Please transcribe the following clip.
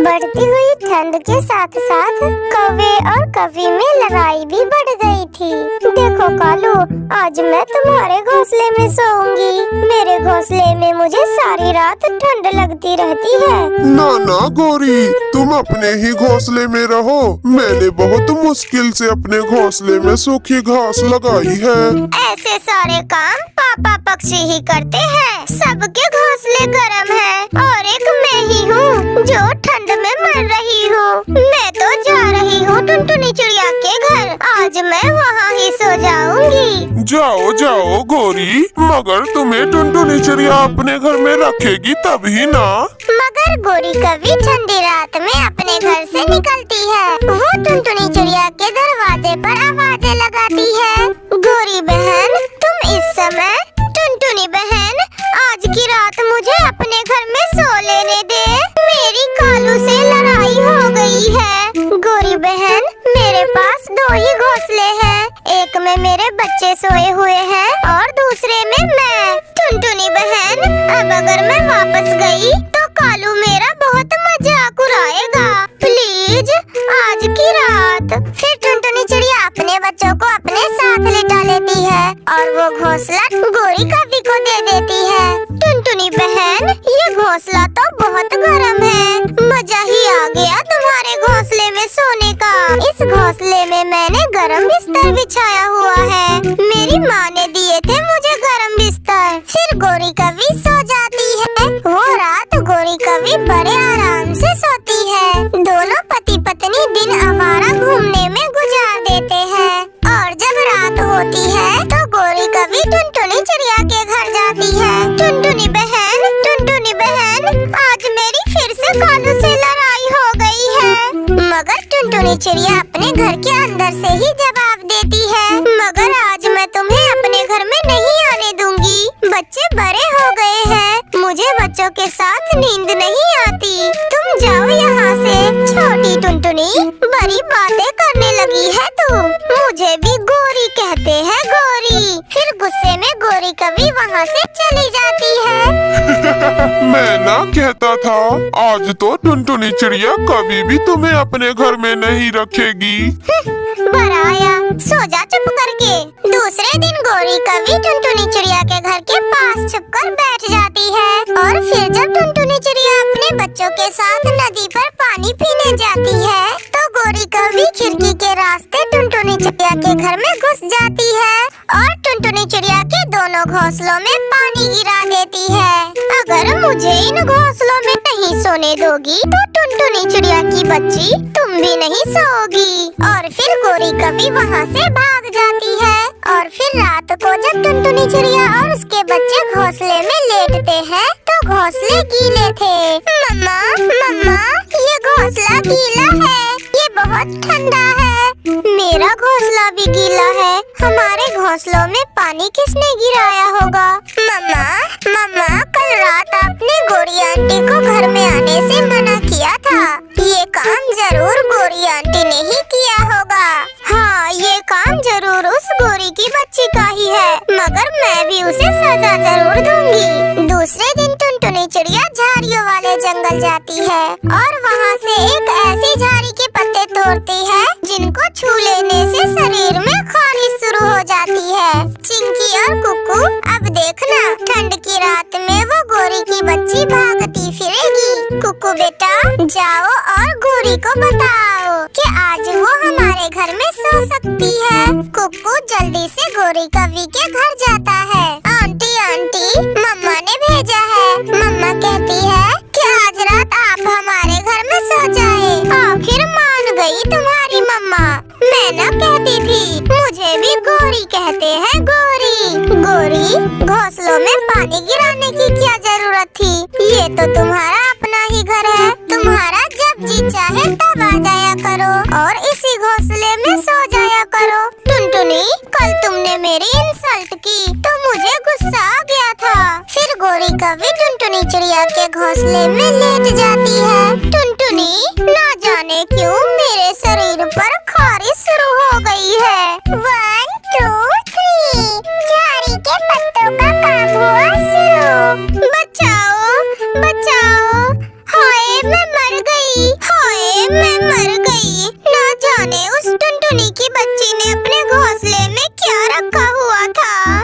बढ़ती हुई ठंड के साथ साथ कौवे और कौवी में लड़ाई भी बढ़ गई थी। देखो कालू, आज मैं तुम्हारे घोंसले में सोऊंगी। मेरे घोंसले में मुझे सारी रात ठंड लगती रहती है। ना ना गौरी, तुम अपने ही घोंसले में रहो। मैंने बहुत मुश्किल से अपने घोंसले में सूखी घास लगाई है। ऐसे सारे काम पापा पक्षी ही करते हैं। सबके घोंसले गर्म हैं और एक मैं ही हूँ जो ठंड में मर रही हूँ। मैं तो जा रही हूँ टुनटुनी चिड़िया के घर। आज मैं वहाँ ही सो जाऊंगी। जाओ जाओ गौरी, मगर तुम्हें टुनटुनी चिड़िया अपने घर में रखेगी तभी ना। मगर गोरी कभी ठंडी रात में अपने घर से निकलती है। वो टुनटुनी चिड़िया के दरवाजे पर आवाजें लगाती है। गोरी बहन, तुम इस समय, टुनटुनी बहन, आज की रात मुझे अपने घर में सो लेने दे। मेरी कालू से लड़ाई हो गई है। गोरी बहन, मेरे पास दो ही घोंसले हैं। एक में मेरे बच्चे सोए हुए हैं और दूसरे में मैं। टुनटुनी बहन, अब अगर मैं वापस गई तो कालू मेरा बहुत मजाक उड़ाएगा। प्लीज आज की रात। फिर टुनटुनी चिड़िया अपने बच्चों को अपने साथ लिटा लेती है और वो घोंसला गोरी कभी को दे देती है। टुनटुनी बहन, ये घोंसला तो बहुत गर्म है। मजा ही आ गया तुम्हारे घोंसले में सोने का। इस घोंसले में मैंने गरम बिस्तर बिछाया हुआ है। मेरी माँ ने दिए थे मुझे गरम बिस्तर। फिर गोरी कभी सो जाती है। वो रात गोरी कभी बड़े आराम से सोती है। दोनों पति पत्नी दिन आवारा घूमने में गुजार देते हैं और जब रात होती है तो गोरी कभी टुनटुनी चिड़िया के घर जाती है। टुनटुनी बहन, आज मेरी फिर से कालू से लड़ाई हो गई है। मगर टुनटुनी चिड़िया अपने घर के अंदर से ही जवाब देती है, मगर आज मैं तुम्हें अपने घर में नहीं आने दूंगी। बच्चे बड़े हो गए हैं, मुझे बच्चों के साथ नींद नहीं आती। तुम जाओ यहाँ से। छोटी टुनटुनी, बड़ी बातें करने लगी है तू। मुझे भी गोरी कहते हैं, गोरी। फिर गुस्से में गोरी कभी वहाँ से चली जाती है। मैं ना कहता था, आज तो टुनटुनी चिड़िया कभी भी तुम्हें अपने घर में नहीं रखेगी। बराया, सो जा चुप करके। दूसरे दिन गोरी कभी टुनटुनी चिड़िया के घर के पास छुपकर बैठ जाती है और फिर जब टुनटुनी चिड़िया अपने बच्चों के साथ नदी पर पानी पीने जाती है तो गोरी कभी खिड़की के रास्ते टुनटुनी चिड़िया के घर में घुस जाती है और टुनटुनी चिड़िया के दोनों घोंसलों में पानी गिरा देती है। अगर मुझे इन घोंसलों में नहीं सोने दोगी तो टुनटुनी चिड़िया की बच्ची तुम भी नहीं सोओगी। और फिर गोरी कभी वहाँ से भाग जाती है और फिर रात को जब टुनटुनी चिड़िया और उसके बच्चे घोंसले में लेटते हैं तो घोंसले गीले थे। मम्मा, मम्मा, ये घोंसला गीला है, ये बहुत ठंडा है। मेरा घोंसला भी गीला है। हमारे घोंसलों में पानी किसने गिराया होगा? मम्मा, मम्मा, कल रात आपने गोरी आंटी को घर में आने से मना किया था। ये काम जरूर गोरी आंटी ने ही किया होगा। हाँ, ये काम जरूर उस गोरी की बच्ची का ही है, मगर मैं भी उसे सजा जरूर दूंगी। दूसरे दिन टुनटुनी चिड़िया झाड़ियों वाले जंगल जाती है और वहाँ से एक ऐसी झाड़ी के पत्ते तोड़ती है जिनको छू लेने से शरीर में खारिश शुरू हो जाती है। चिंकी और कुकू, अब देखना ठंड की रात में वो गोरी की बच्ची भागती फिरेगी। कुकू बेटा, जाओ और गोरी को बताओ कि आज वो हमारे घर में सो सकती है। कुकू जल्दी से गोरी कवी के घर जाता है। आंटी, आंटी, मम्मा ने भेजा है। मम्मा कहती है कि आज रात आप हमारे घर में सो जाए। आखिर मान गई तुम्हारी मम्मा। मैं ना कहती थी, मुझे भी गोरी कहते हैं, गोरी। गोरी, घोंसलों में पानी गिराने की क्या जरूरत थी? ये तो तुम्हारा अपना ही घर है। तुम्हारा जब जी चाहे तब आ जाया करो और इसी घोंसले में सो जाया करो। टुनटुनी, कल तुमने मेरी इंसल्ट की तो मुझे गुस्सा आ गया था। फिर गोरी कभी टुनटुनी चिड़िया के घोंसले में लेट जाती है। टुनटुनी, ना जाने क्यों मेरे शरीर पर खारिश शुरू हो गई है। 1, 2, 3 मर गई। ना जाने उस टुनटुनी की बच्ची ने अपने